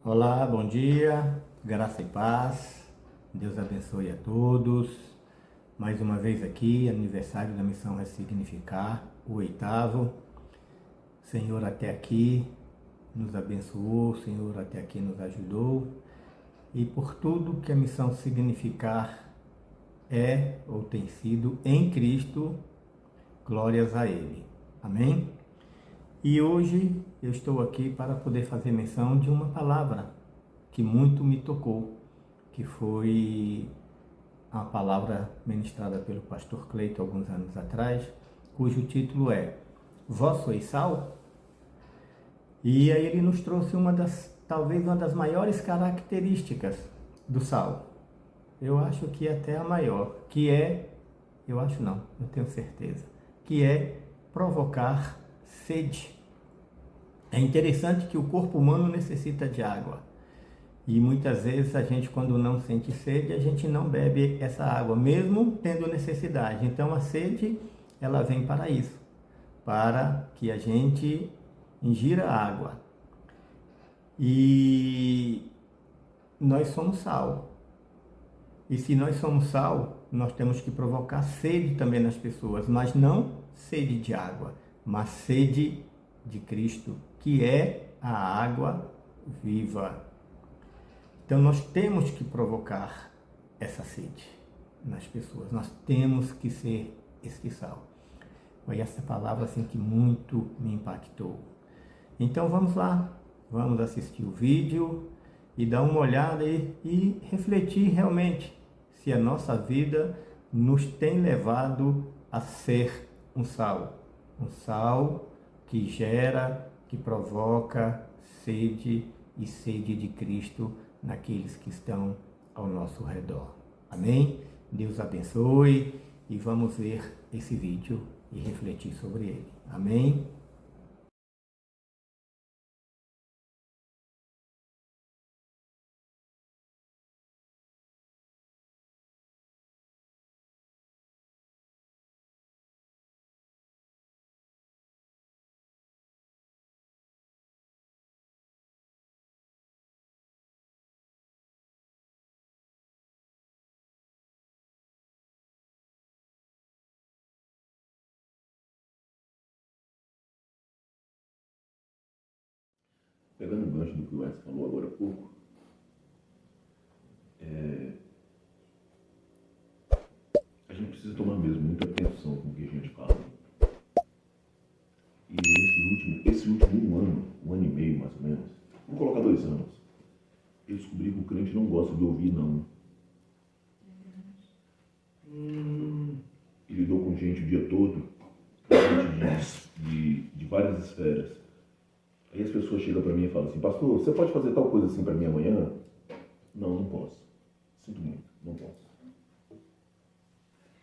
Olá, bom dia, graça e paz, Deus abençoe a todos. Mais uma vez aqui, aniversário da Missão Ressignificar, o 8º. Senhor até aqui nos abençoou, Senhor até aqui nos ajudou. E por tudo que a Missão Significar é ou tem sido em Cristo, glórias a Ele. Amém? E hoje eu estou aqui para poder fazer menção de uma palavra que muito me tocou, que foi a palavra ministrada pelo pastor Cleito alguns anos atrás, cujo título é Vós sois sal? E aí ele nos trouxe talvez uma das maiores características do sal. Eu acho que até a maior, que é, eu acho não, eu tenho certeza, que é provocar sede. É interessante que o corpo humano necessita de água. E muitas vezes a gente, quando não sente sede, a gente não bebe essa água, mesmo tendo necessidade. Então a sede, ela vem para isso, para que a gente ingira água. E nós somos sal. E se nós somos sal, nós temos que provocar sede também nas pessoas, mas não sede de água, mas sede de Cristo, que é a água viva. Então nós temos que provocar essa sede nas pessoas, nós temos que ser esse sal. Foi essa palavra assim que muito me impactou. Então vamos lá, vamos assistir o vídeo e dar uma olhada e refletir realmente se a nossa vida nos tem levado a ser um sal que gera, que provoca sede e sede de Cristo naqueles que estão ao nosso redor. Amém? Deus abençoe e vamos ver esse vídeo e refletir sobre ele. Amém? Pegando o gancho do que o Edson falou agora há pouco, a gente precisa tomar mesmo muita atenção com o que a gente fala. E esse último um ano e meio mais ou menos, vamos colocar 2 anos, eu descobri que o crente não gosta de ouvir não. Ele lidou com gente o dia todo, gente de várias esferas. Aí as pessoas chegam para mim e falam assim: pastor, você pode fazer tal coisa assim para mim amanhã? Não, não posso. Sinto muito, não posso.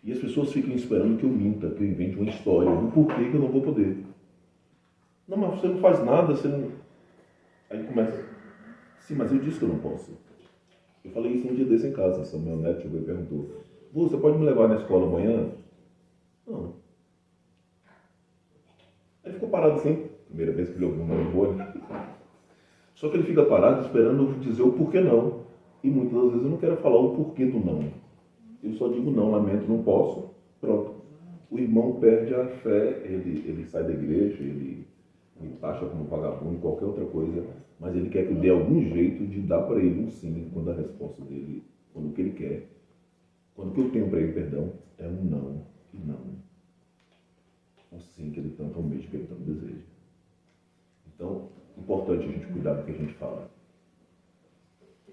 E as pessoas ficam esperando que eu minta, que eu invente uma história do porquê que eu não vou poder. Não, mas você não faz nada, você não... Aí começa: sim, mas eu disse que eu não posso. Eu falei isso um dia desse em casa. Samuel Neto chegou e perguntou: você pode me levar na escola amanhã? Não. Aí ficou parado assim, primeira vez que ele ouviu um nome boi. Só que ele fica parado esperando eu dizer o porquê não. E muitas das vezes eu não quero falar o porquê do não. Eu só digo não, lamento, não posso, pronto. O irmão perde a fé, ele sai da igreja, ele me taxa como vagabundo, qualquer outra coisa, mas ele quer que eu dê algum jeito de dar para ele um sim, quando a resposta dele, quando o que ele quer, quando o que eu tenho para ele, perdão, é um não e não. Um sim que ele tanto almeja, que ele tanto deseja. Então, importante a gente cuidar do que a gente fala.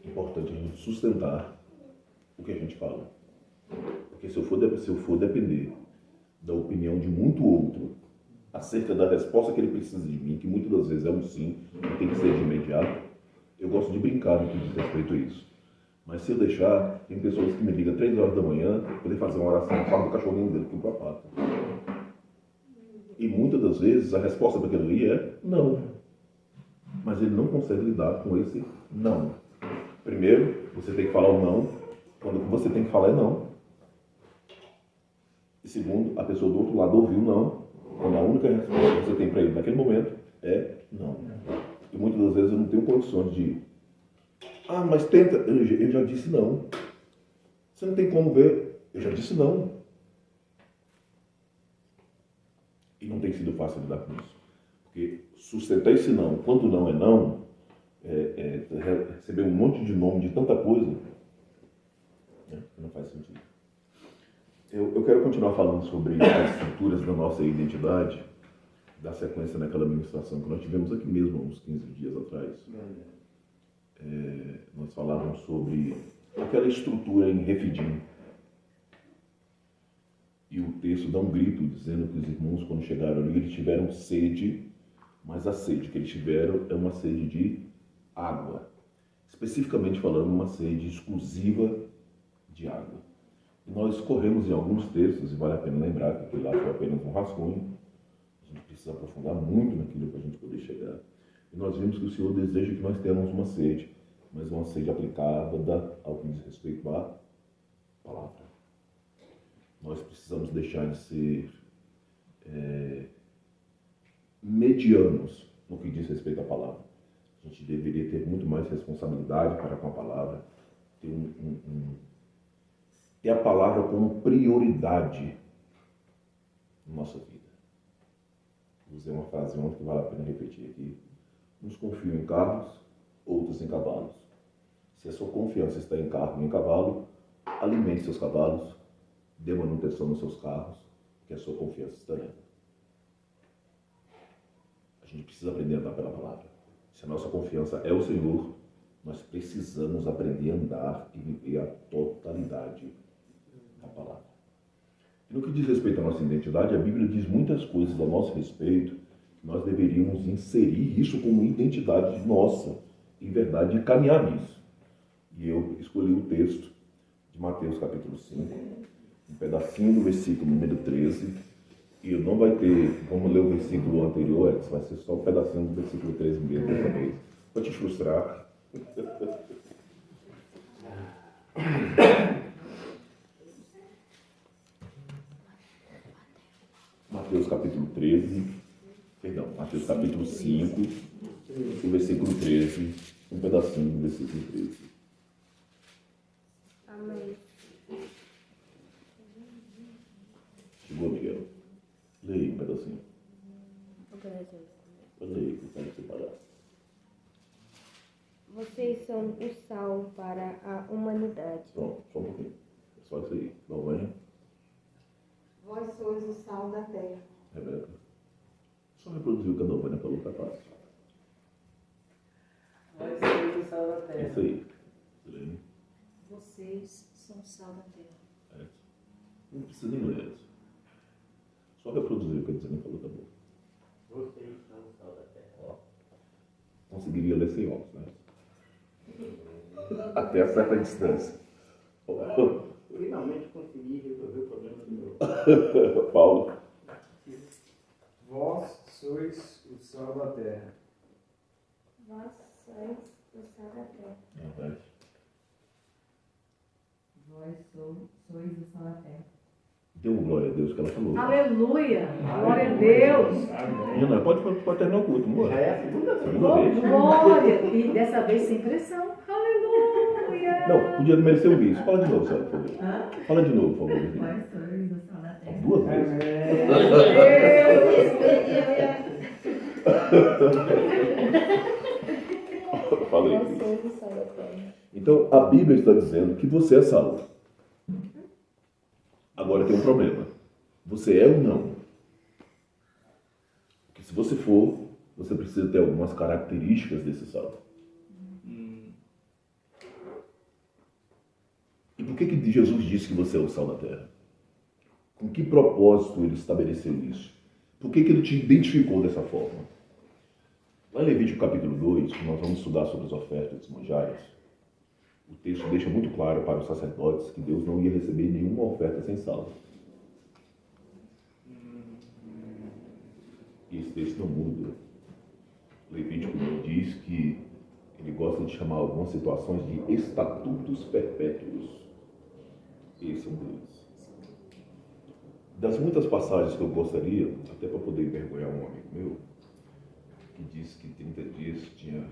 Importante a gente sustentar o que a gente fala. Porque se eu for depender da opinião de muito outro acerca da resposta que ele precisa de mim, que muitas das vezes é um sim, e tem que ser de imediato, eu gosto de brincar no que diz respeito a isso. Mas se eu deixar, tem pessoas que me ligam 3 horas da manhã para poder fazer uma oração no quarto do cachorrinho dele, que o pata. E muitas das vezes a resposta daquilo ali é não. Mas ele não consegue lidar com esse não. Primeiro, você tem que falar o não, quando o que você tem que falar é não. E segundo, a pessoa do outro lado ouviu não, quando a única resposta que você tem para ele naquele momento é não. E muitas das vezes eu não tenho condições de Ah, mas tenta. Eu já disse não. Você não tem como ver. Eu já disse não. E não tem sido fácil lidar com isso. Porque sustentar esse não, quando não é não, receber um monte de nome de tanta coisa, né, não faz sentido. Eu quero continuar falando sobre as estruturas da nossa identidade, dar sequência naquela ministração que nós tivemos aqui mesmo, há uns 15 dias atrás. Nós falávamos sobre aquela estrutura em Refidim. E o texto dá um grito dizendo que os irmãos, quando chegaram ali, eles tiveram sede, mas a sede que eles tiveram é uma sede de água. Especificamente falando, uma sede exclusiva de água. E nós corremos em alguns textos, e vale a pena lembrar que aquilo lá foi apenas um rascunho. A gente precisa aprofundar muito naquilo para a gente poder chegar. E nós vimos que o Senhor deseja que nós tenhamos uma sede, mas uma sede aplicada ao que diz respeito à palavra. Nós precisamos deixar de ser medianos no que diz respeito à palavra. A gente deveria ter muito mais responsabilidade para com a palavra, ter a palavra como prioridade na nossa vida. Vou usar uma frase ontem que vale a pena repetir aqui. Uns confiam em carros, outros em cavalos. Se a sua confiança está em carro e em cavalo, alimente seus cavalos, dê manutenção nos seus carros, que a sua confiança está nela. A gente precisa aprender a andar pela palavra. Se a nossa confiança é o Senhor, nós precisamos aprender a andar e viver a totalidade da palavra. E no que diz respeito à nossa identidade, a Bíblia diz muitas coisas a nosso respeito, que nós deveríamos inserir isso como identidade nossa, em verdade, e caminhar nisso. E eu escolhi o texto de Mateus capítulo 5, um pedacinho do versículo número 13, e eu não vai ter, vamos ler o versículo anterior, vai ser só um pedacinho do versículo 13 mesmo dessa vez, para te frustrar. Mateus capítulo 5, o versículo 13, um pedacinho do versículo 13. Amém. Chegou, Miguel? Leia um pedacinho. Leia, que eu quero separar. Vocês são o sal para a humanidade. Pronto, só um pouquinho. É só isso aí. Vamos, Vós sois o sal da terra. Rebeca. Só reproduzir o que a Dovânia falou, tá fácil. Vós sois o sal da terra. Isso aí. Leia. Vocês são o sal da terra. É. Não precisa nem ler essa. Só reproduzir o que a Dovânia falou, tá bom. Vocês são o sal da terra. Ó. Conseguiria ler sem óculos, né? Até a certa distância. Finalmente consegui resolver o problema do meu. Paulo. Vós sois o sal da terra. Vós sois o sal da terra. Vós sois o sal da terra. Dê uma glória a Deus que ela falou. Aleluia! Glória a Deus! Não, pode terminar o culto, Já é a segunda vez. Segunda vez. Glória! E dessa vez sem pressão. Aleluia! Não, podia merecer um bis. Fala de novo, Sara, por favor. Hã? Fala de novo, por favor. Vós sois o sal da terra. Duas vezes. Falei. Vós sois o sal da terra. Então, a Bíblia está dizendo que você é salvo. Agora tem um problema. Você é ou não? Porque se você for, você precisa ter algumas características desse salvo. E por que Jesus disse que você é o sal da terra? Com que propósito ele estabeleceu isso? Por que ele te identificou dessa forma? Lá em Levítico capítulo 2, que nós vamos estudar sobre as ofertas manjares, o texto deixa muito claro para os sacerdotes que Deus não ia receber nenhuma oferta sem sal. E esse texto não muda. Levítico diz que ele gosta de chamar algumas situações de estatutos perpétuos. Esse é um deles. Das muitas passagens que eu gostaria, até para poder envergonhar um amigo meu, que disse que 30 dias tinha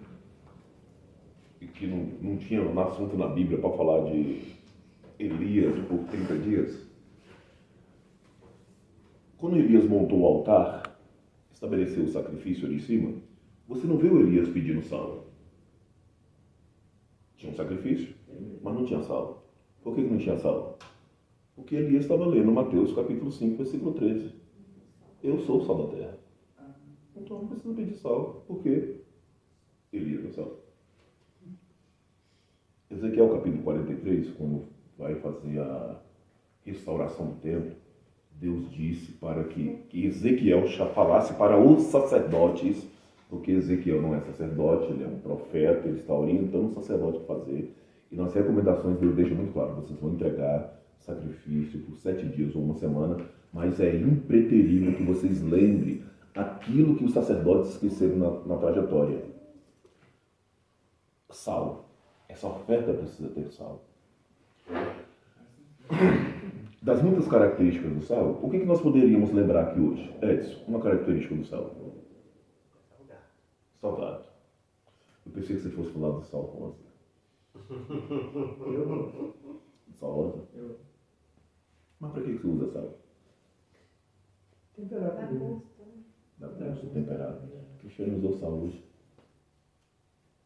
que não tinha um assunto na Bíblia para falar de Elias por 30 dias. Quando Elias montou o altar, estabeleceu o sacrifício ali em cima, você não viu Elias pedindo sal. Tinha um sacrifício, mas não tinha sal. Por que não tinha sal? Porque Elias estava lendo Mateus capítulo 5, versículo 13. Eu sou o sal da terra. Então não precisa pedir sal. Por quê? Elias é sal. Ezequiel capítulo 43, quando vai fazer a restauração do templo, Deus disse para que Ezequiel falasse para os sacerdotes, porque Ezequiel não é sacerdote, ele é um profeta, ele está orientando o sacerdote a fazer. E nas recomendações Deus deixa muito claro, vocês vão entregar sacrifício por 7 dias ou uma semana, mas é impreterível que vocês lembrem aquilo que os sacerdotes esqueceram na trajetória. Sal. Essa oferta precisa ter sal. Das muitas características do sal, o que nós poderíamos lembrar aqui hoje? Edson, uma característica do sal. Salgado. Eu pensei que você fosse falar do sal rosa. Sal rosa? Mas para que você usa sal? Temperado. Dá gosto, né? Dá gosto temperado. O Cristiano usou sal hoje.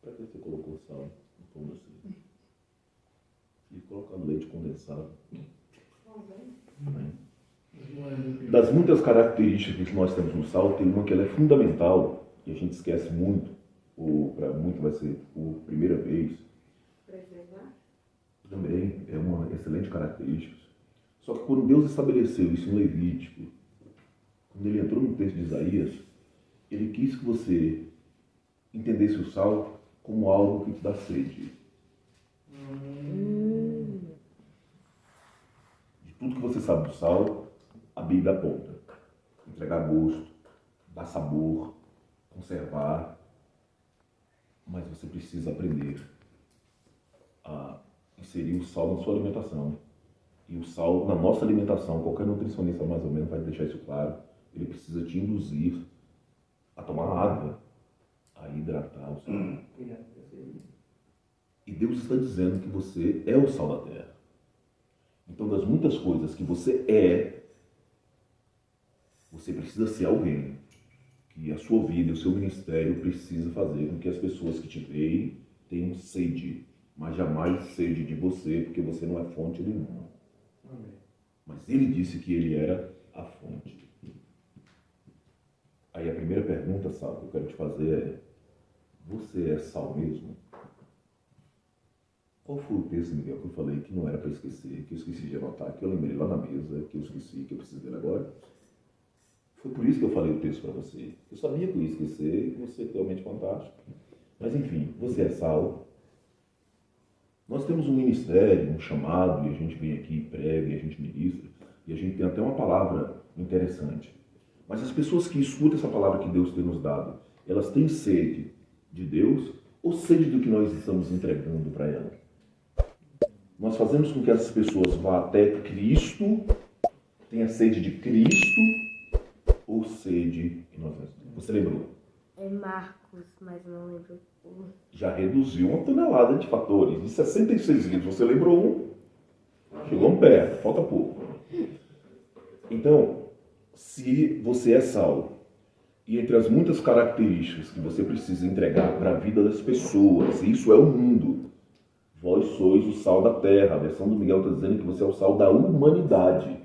Para que você colocou sal no pão assim? E colocar leite condensado. Das muitas características que nós temos no sal, tem uma que ela é fundamental e a gente esquece muito, ou para muito vai ser por primeira vez. Preservar? Também é uma excelente característica. Só que quando Deus estabeleceu isso em Levítico, quando ele entrou no texto de Isaías, ele quis que você entendesse o sal como algo que te dá sede. De tudo que você sabe do sal, a Bíblia aponta. Entregar gosto, dar sabor, conservar. Mas você precisa aprender a inserir o sal na sua alimentação. E o sal, na nossa alimentação, qualquer nutricionista mais ou menos vai deixar isso claro, ele precisa te induzir a tomar água, a hidratar o sal. E Deus está dizendo que você é o sal da terra. Então, das muitas coisas que você é, você precisa ser alguém que a sua vida, o seu ministério precisa fazer com que as pessoas que te veem tenham sede, mas jamais sede de você, porque você não é fonte nenhuma. Mas ele disse que ele era a fonte. Aí a primeira pergunta, Sal, que eu quero te fazer é: você é sal mesmo? Qual foi o texto, Miguel, que eu falei que não era para esquecer, que eu esqueci de anotar, que eu lembrei lá na mesa, que eu esqueci, que eu preciso dele agora? Foi por isso que eu falei o texto para você. Eu sabia que eu ia esquecer, e você é realmente fantástico. Mas enfim, você é sal. Nós temos um ministério, um chamado, e a gente vem aqui, prega, e a gente ministra, e a gente tem até uma palavra interessante. Mas as pessoas que escutam essa palavra que Deus tem nos dado, elas têm sede de Deus ou sede do que nós estamos entregando para elas? Nós fazemos com que essas pessoas vá até Cristo, tenha sede de Cristo, ou sede que nós... Você lembrou? É Marcos, mas não lembro. Já reduziu 1 tonelada de fatores. De 66 litros, você lembrou um? Chegou perto, falta pouco. Então, se você é sal, e entre as muitas características que você precisa entregar para a vida das pessoas, isso é o mundo. Vós sois o sal da terra. A versão do Miguel está dizendo que você é o sal da humanidade.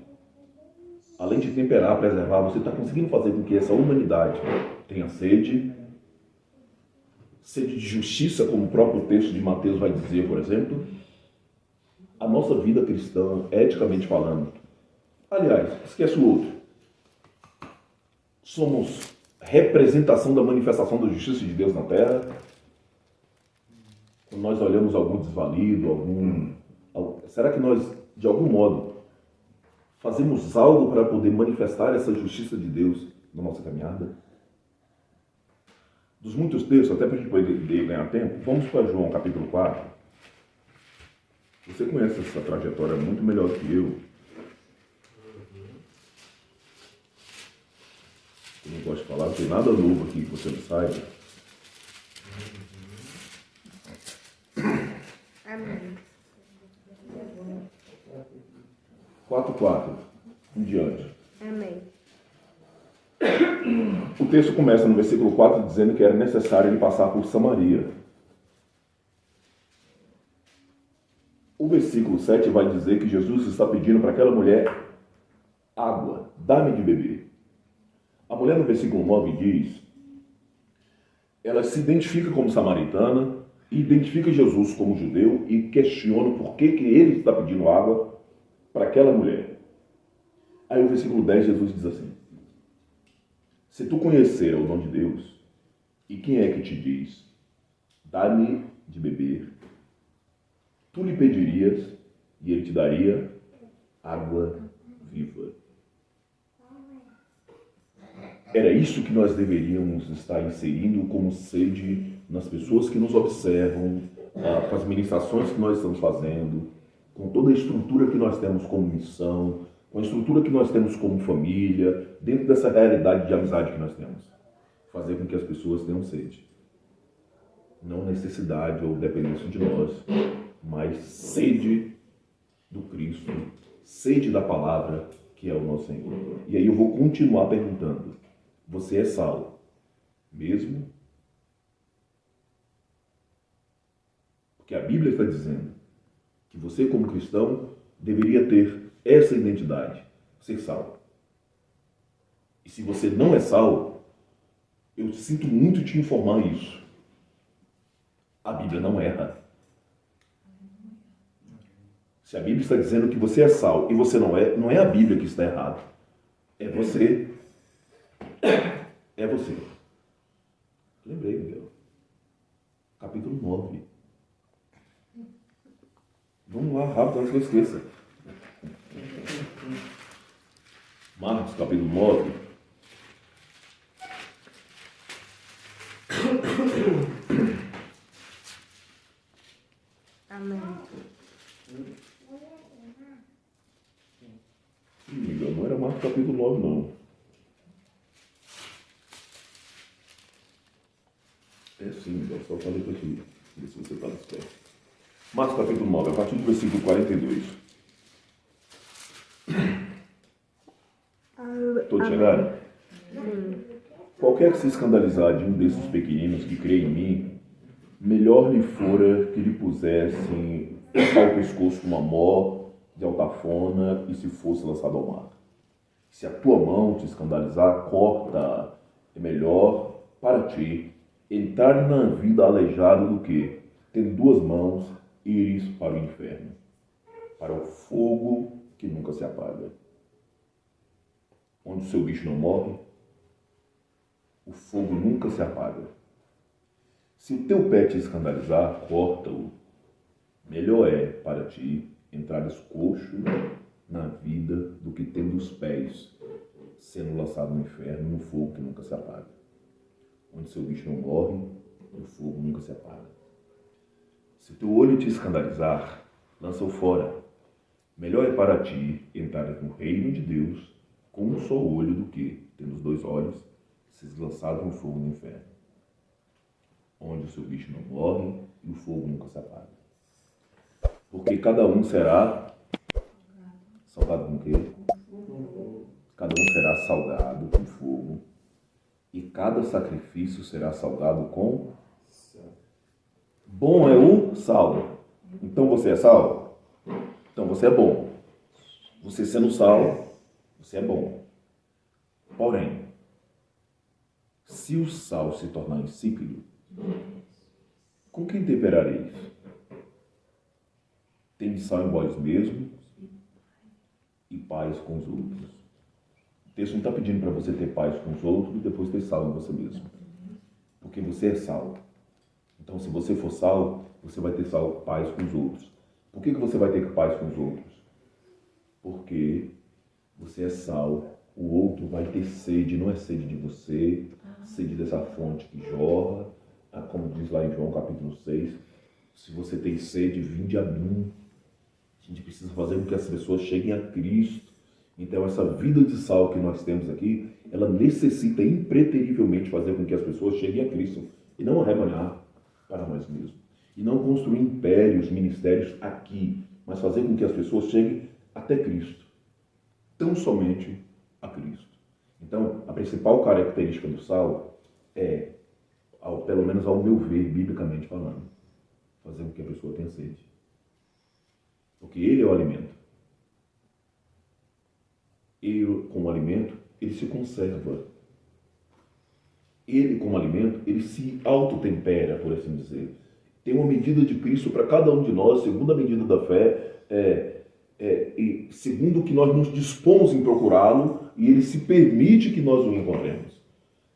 Além de temperar, preservar, você está conseguindo fazer com que essa humanidade tenha sede de justiça, como o próprio texto de Mateus vai dizer, por exemplo. A nossa vida cristã, eticamente falando, aliás, esquece o outro. Somos representação da manifestação da justiça de Deus na terra. Quando nós olhamos algum desvalido, será que nós, de algum modo, fazemos algo para poder manifestar essa justiça de Deus na nossa caminhada? Dos muitos textos, até para a gente poder ganhar tempo, vamos para João capítulo 4. Você conhece essa trajetória muito melhor que eu. Eu não gosto de falar, não tem nada novo aqui que você não saiba. 4:4 em diante. Amém. O texto começa no versículo 4 dizendo que era necessário ele passar por Samaria. O versículo 7 vai dizer que Jesus está pedindo para aquela mulher água, dá-me de beber. A mulher no versículo 9 diz, ela se identifica como samaritana, identifica Jesus como judeu e questiona por que ele está pedindo água para aquela mulher. Aí o versículo 10, Jesus diz assim, se tu conhecer o dom de Deus, e quem é que te diz, dá-me de beber, tu lhe pedirias e ele te daria água viva. Era isso que nós deveríamos estar inserindo como sede nas pessoas que nos observam, com as ministrações que nós estamos fazendo, com toda a estrutura que nós temos como missão, com a estrutura que nós temos como família, dentro dessa realidade de amizade que nós temos. Fazer com que as pessoas tenham sede. Não necessidade ou dependência de nós, mas sede do Cristo, sede da palavra que é o nosso Senhor. E aí eu vou continuar perguntando, você é sal mesmo? Porque a Bíblia está dizendo que você como cristão deveria ter essa identidade, ser sal. E se você não é sal, eu sinto muito te informar isso. A Bíblia não erra. Se a Bíblia está dizendo que você é sal e você não é a Bíblia que está errada. É você. É você. Lembrei, Miguel. Capítulo 9. Vamos lá, rápido, antes que eu esqueça. Marcos, capítulo 9. Amém. Miguel, não era Marcos capítulo 9, não. É sim, Miguel, só falei para ti. Ver se você está certo. Marcos capítulo 9, a partir do versículo 42. Todos chegaram? Qualquer que se escandalizar de um desses pequeninos que crê em mim, melhor lhe fora que lhe pusessem ao pescoço uma mó de altafona e se fosse lançado ao mar. Se a tua mão te escandalizar, corta. É melhor para ti entrar na vida aleijado do que, tendo duas mãos, ires para o inferno, para o fogo que nunca se apaga. Onde o seu bicho não morre, o fogo nunca se apaga. Se o teu pé te escandalizar, corta-o. Melhor é para ti entrares coxo na vida do que tendo os pés sendo lançado no inferno, no fogo que nunca se apaga. Onde seu bicho não morre, o fogo nunca se apaga. Se o teu olho te escandalizar, lança-o fora. Melhor é para ti entrares no reino de Deus com um só olho do que, tendo os dois olhos, seres lançado no fogo do inferno. Onde o seu bicho não morre e o fogo nunca se apaga. Porque cada um será salgado com o quê? Cada um será salgado com fogo e cada sacrifício será salgado com bom é o sal. Então você é sal? Então você é bom. Você sendo sal, você é bom. Porém, se o sal se tornar insípido, com quem temperareis? Tem sal em vós mesmos e paz com os outros. O texto não está pedindo para você ter paz com os outros e depois ter sal em você mesmo. Porque você é sal. Então, se você for sal, você vai ter paz com os outros. Por que você vai ter paz com os outros? Porque você é sal, o outro vai ter sede, não é sede de você, sede dessa fonte que jorra, como diz lá em João capítulo 6, se você tem sede, vinde a mim. A gente precisa fazer com que as pessoas cheguem a Cristo. Então, essa vida de sal que nós temos aqui, ela necessita impreterivelmente fazer com que as pessoas cheguem a Cristo e não arrebanhar para nós mesmos. E não construir impérios, ministérios aqui, mas fazer com que as pessoas cheguem até Cristo. tão somente a Cristo. Então, a principal característica do sal é, pelo menos ao meu ver, biblicamente falando, fazer com que a pessoa tenha sede. Porque ele é o alimento. Ele, como alimento, ele se conserva. Ele, como alimento, ele se autotempera, por assim dizer. Tem uma medida de Cristo para cada um de nós, segundo a medida da fé, e segundo o que nós nos dispomos em procurá-lo, e ele se permite que nós o encontremos.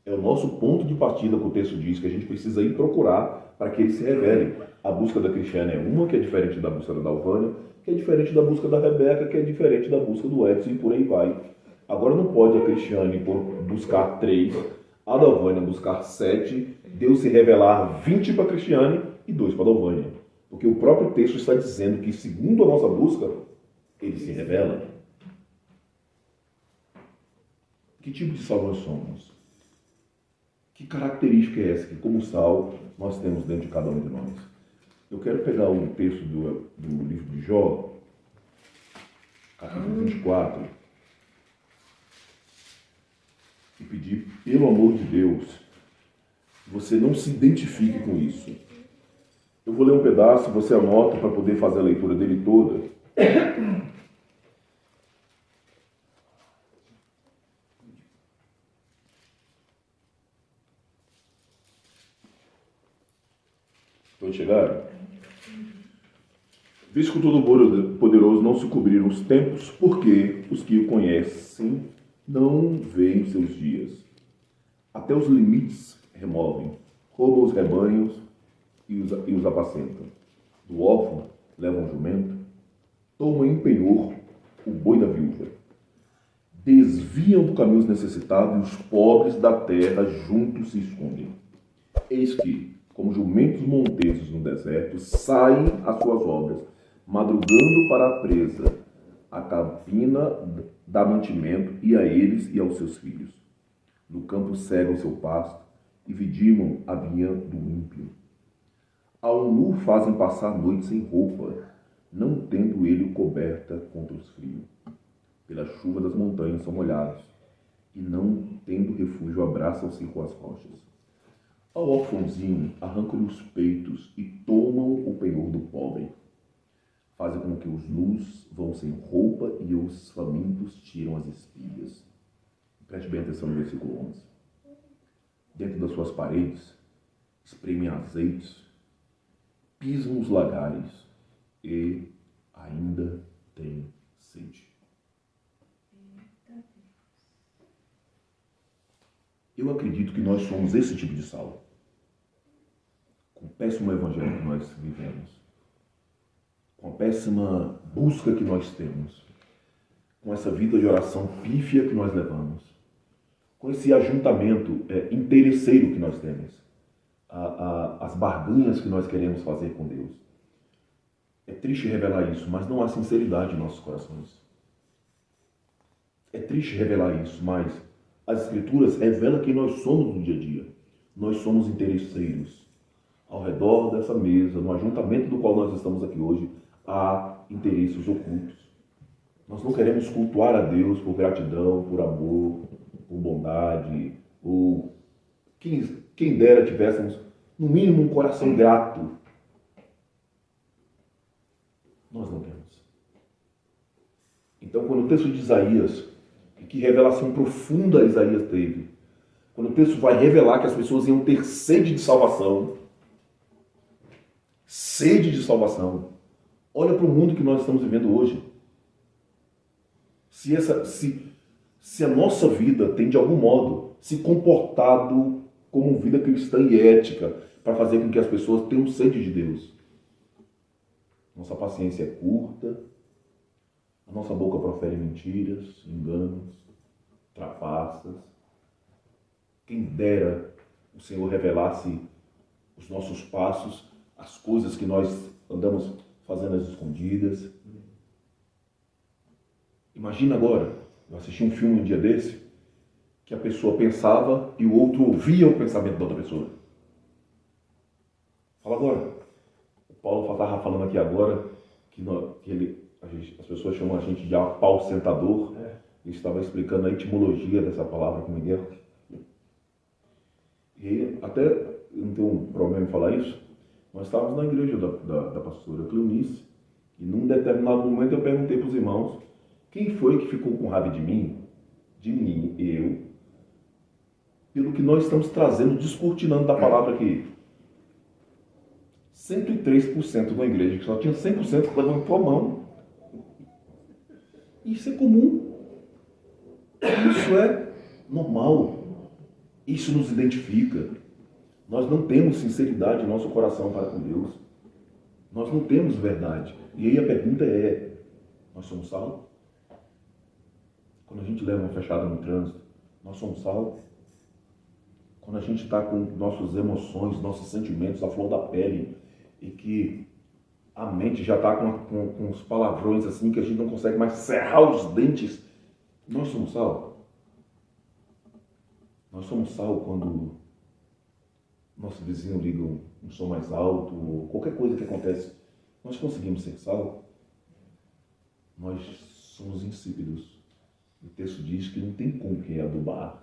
É o nosso ponto de partida que o texto diz, que a gente precisa ir procurar para que ele se revele. A busca da Cristiane é uma, que é diferente da busca da Dalvânia, que é diferente da busca da Rebeca, que é diferente da busca do Edson, e por aí vai. Agora não pode a Cristiane buscar 3, a Dalvânia buscar 7, Deus se revelar 20 para a Cristiane e 2 para a Dalvânia. Porque o próprio texto está dizendo que, segundo a nossa busca, ele se revela. Que tipo de sal nós somos? Que característica é essa que, como sal, nós temos dentro de cada um de nós? Eu quero pegar um texto do livro de Jó, capítulo 24, e pedir, pelo amor de Deus, que você não se identifique com isso. Eu vou ler um pedaço, você anota para poder fazer a leitura dele toda. Pode chegar? Visto que o Todo-Poderoso não se cobriram os tempos, porque os que o conhecem não veem seus dias. Até os limites removem, roubam os rebanhos e os apacentam. Do órfão levam um jumento, tomam em penhor o boi da viúva. Desviam do caminho os necessitados e os pobres da terra juntos se escondem. Eis que, como jumentos montezos no deserto, saem às suas obras, madrugando para a presa, a cabina dá mantimento e a eles e aos seus filhos. No campo cegam seu pasto e vidimam a vinha do ímpio. Ao nu fazem passar noite sem roupa, não tendo ele coberta contra os frios. Pela chuva das montanhas são molhados, e não tendo refúgio abraçam-se com as rochas. Ao órfãozinho arrancam-lhe os peitos e tomam o penhor do pobre. Fazem com que os nus vão sem roupa e os famintos tiram as espigas. Preste bem atenção no versículo 11. Dentro das suas paredes, espremem azeites, pisam os lagares e ainda têm sede. Eu acredito que nós somos esse tipo de sal. Com o péssimo evangelho que nós vivemos, com a péssima busca que nós temos, com essa vida de oração pífia que nós levamos, com esse ajuntamento interesseiro que nós temos, as barganhas que nós queremos fazer com Deus. É triste revelar isso, mas não há sinceridade em nossos corações. É triste revelar isso, mas as Escrituras revelam quem nós somos no dia a dia. Nós somos interesseiros. Ao redor dessa mesa, no ajuntamento do qual nós estamos aqui hoje, há interesses ocultos. Nós não queremos cultuar a Deus por gratidão, por amor, por bondade, ou quem dera tivéssemos, no mínimo, um coração grato. Nós não temos. Então, quando o texto de Isaías, e que revelação profunda Isaías teve, quando o texto vai revelar que as pessoas iam ter sede de salvação, olha para o mundo que nós estamos vivendo hoje. Se a nossa vida tem, de algum modo, se comportado como vida cristã e ética para fazer com que as pessoas tenham sede de Deus. Nossa paciência é curta, a nossa boca profere mentiras, enganos, trapaças. Quem dera o Senhor revelasse os nossos passos, as coisas que nós andamos fazendo às escondidas. Imagina agora, eu assisti um filme um dia desse, que a pessoa pensava e o outro ouvia o pensamento da outra pessoa. Fala agora. O Paulo estava falando aqui agora que as pessoas chamam a gente de apalcentador. Eu estava explicando a etimologia dessa palavra com o Miguel. E aí, até não tenho um problema em falar isso, nós estávamos na igreja da pastora Cleonice, e num determinado momento eu perguntei para os irmãos quem foi que ficou com raiva de mim, eu, pelo que nós estamos trazendo, descortinando da palavra aqui. 103% da igreja, que só tinha 100% que levantou a mão. Isso é comum. Isso é normal. Isso nos identifica. Nós não temos sinceridade em nosso coração para com Deus. Nós não temos verdade. E aí a pergunta é, nós somos salvos? Quando a gente leva uma fechada no trânsito, nós somos salvos? Quando a gente está com nossas emoções, nossos sentimentos à flor da pele, e que a mente já está com os palavrões assim, que a gente não consegue mais cerrar os dentes, nós somos salvos? Nós somos salvos quando nosso vizinho liga um som mais alto, ou qualquer coisa que acontece, nós conseguimos ser salvos? Nós somos insípidos. O texto diz que não tem com quem adubar.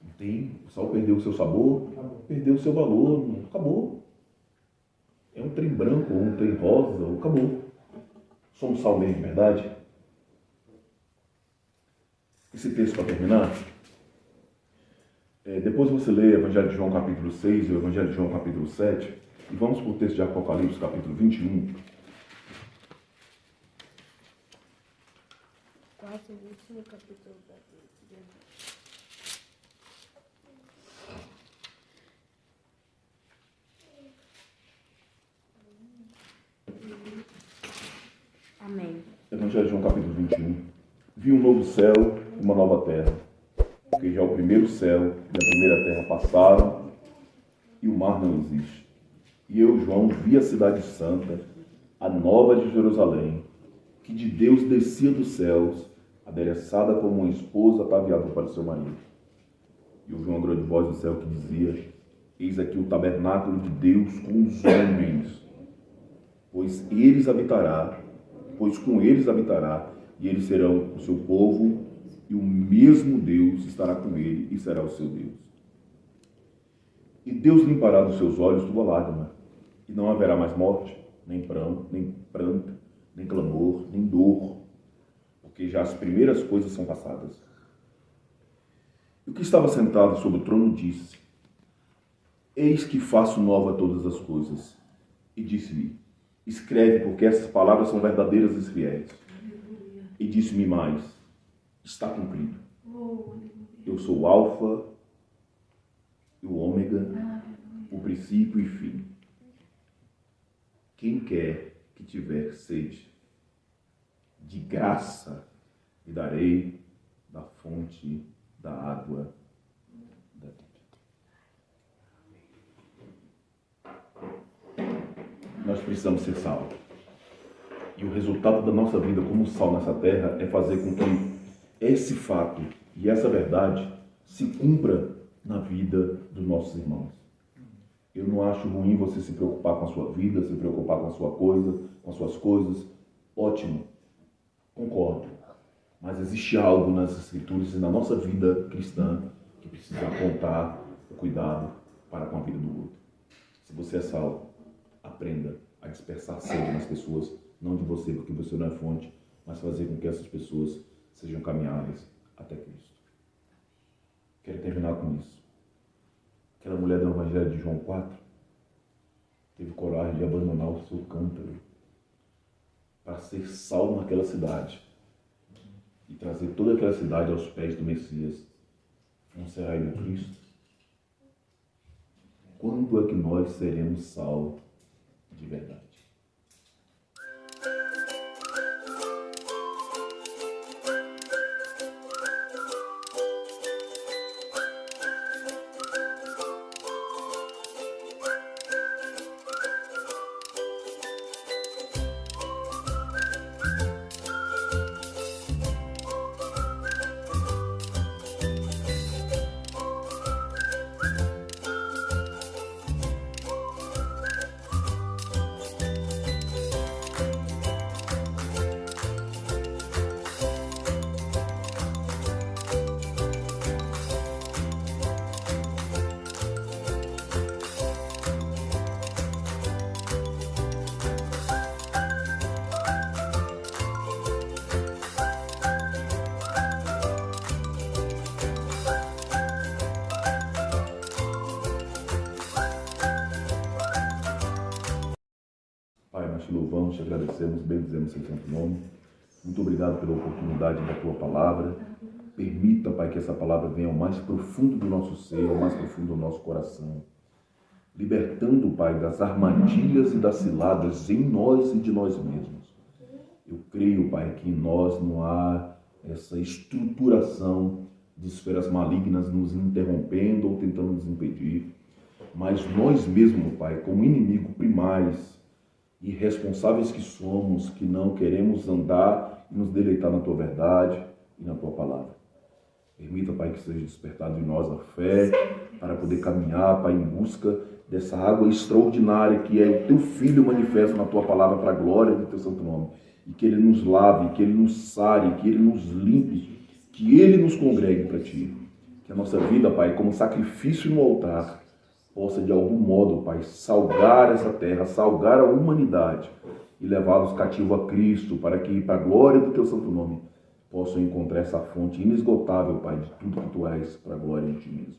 Não tem. O sal perdeu o seu sabor, perdeu o seu valor, acabou. É um trem branco, ou um trem rosa, ou acabou. Somos sal mesmo, verdade? Esse texto para terminar, depois você lê o Evangelho de João capítulo 6 e o Evangelho de João capítulo 7, e vamos para o texto de Apocalipse capítulo 21. Quase o último capítulo da Bíblia. Amém. Evangelho de João capítulo 21. Vi um novo céu e uma nova terra, porque já o primeiro céu e a primeira terra passaram e o mar não existe. E eu, João, vi a cidade santa, a nova de Jerusalém, que de Deus descia dos céus, adereçada como uma esposa ataviada para o seu marido. E ouvi uma grande voz do céu que dizia: eis aqui o tabernáculo de Deus com os homens, pois com eles habitará, e eles serão o seu povo, e o mesmo Deus estará com ele e será o seu Deus. E Deus limpará dos seus olhos toda lágrima, e não haverá mais morte, nem pranto, nem clamor, nem dor, porque já as primeiras coisas são passadas. E o que estava sentado sobre o trono disse: eis que faço nova todas as coisas. E disse-me: escreve, porque essas palavras são verdadeiras e fiéis. E disse-me mais: está cumprido. Eu sou o Alfa e o Ômega, o princípio e fim. Quem quer que tiver sede, de graça lhe darei da fonte da água da vida. Nós precisamos ser sal. E o resultado da nossa vida como sal nessa terra é fazer com que esse fato e essa verdade se cumpra na vida dos nossos irmãos. Eu não acho ruim você se preocupar com a sua vida, se preocupar com a sua coisa, com as suas coisas. Ótimo, concordo. Mas existe algo nas Escrituras e na nossa vida cristã que precisa apontar o cuidado para com a vida do outro. Se você é salvo, aprenda a dispersar sede nas pessoas, não de você, porque você não é fonte, mas fazer com que essas pessoas sejam caminháveis até Cristo. Quero terminar com isso. Aquela mulher do Evangelho de João 4 teve coragem de abandonar o seu cântaro para ser sal naquela cidade e trazer toda aquela cidade aos pés do Messias. Não será ele o Cristo? Quando é que nós seremos sal de verdade? louvamos, te agradecemos, bendizemos seu santo nome. Muito obrigado pela oportunidade da tua palavra. Permita, Pai, que essa palavra venha ao mais profundo do nosso ser, ao mais profundo do nosso coração. Libertando, Pai, das armadilhas e das ciladas em nós e de nós mesmos. Eu creio, Pai, que em nós não há essa estruturação de esferas malignas nos interrompendo ou tentando nos impedir, mas nós mesmos, Pai, como inimigo primários e responsáveis que somos, que não queremos andar e nos deleitar na Tua verdade e na Tua palavra. Permita, Pai, que seja despertado em nós a fé para poder caminhar, Pai, em busca dessa água extraordinária que é o Teu Filho manifesto na Tua palavra para a glória do Teu santo nome. E que Ele nos lave, que Ele nos sare, que Ele nos limpe, que Ele nos congregue para Ti. Que a nossa vida, Pai, como sacrifício no altar, possa de algum modo, Pai, salgar essa terra, salgar a humanidade e levá-los cativo a Cristo, para que, para a glória do Teu santo nome, possam encontrar essa fonte inesgotável, Pai, de tudo que Tu és, para a glória de Ti mesmo.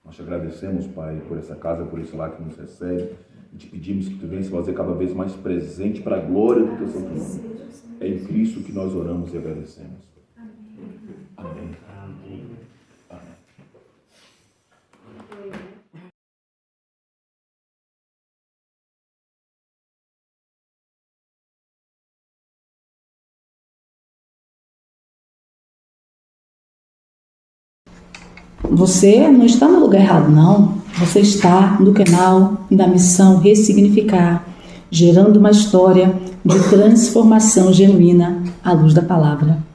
Nós te agradecemos, Pai, por essa casa, por esse lar que nos recebe, e te pedimos que Tu venhas fazer cada vez mais presente para a glória do Teu santo nome. É em Cristo que nós oramos e agradecemos. Amém. Amém. Amém. Você não está no lugar errado, não. Você está no canal da Missão Ressignificar, gerando uma história de transformação genuína à luz da palavra.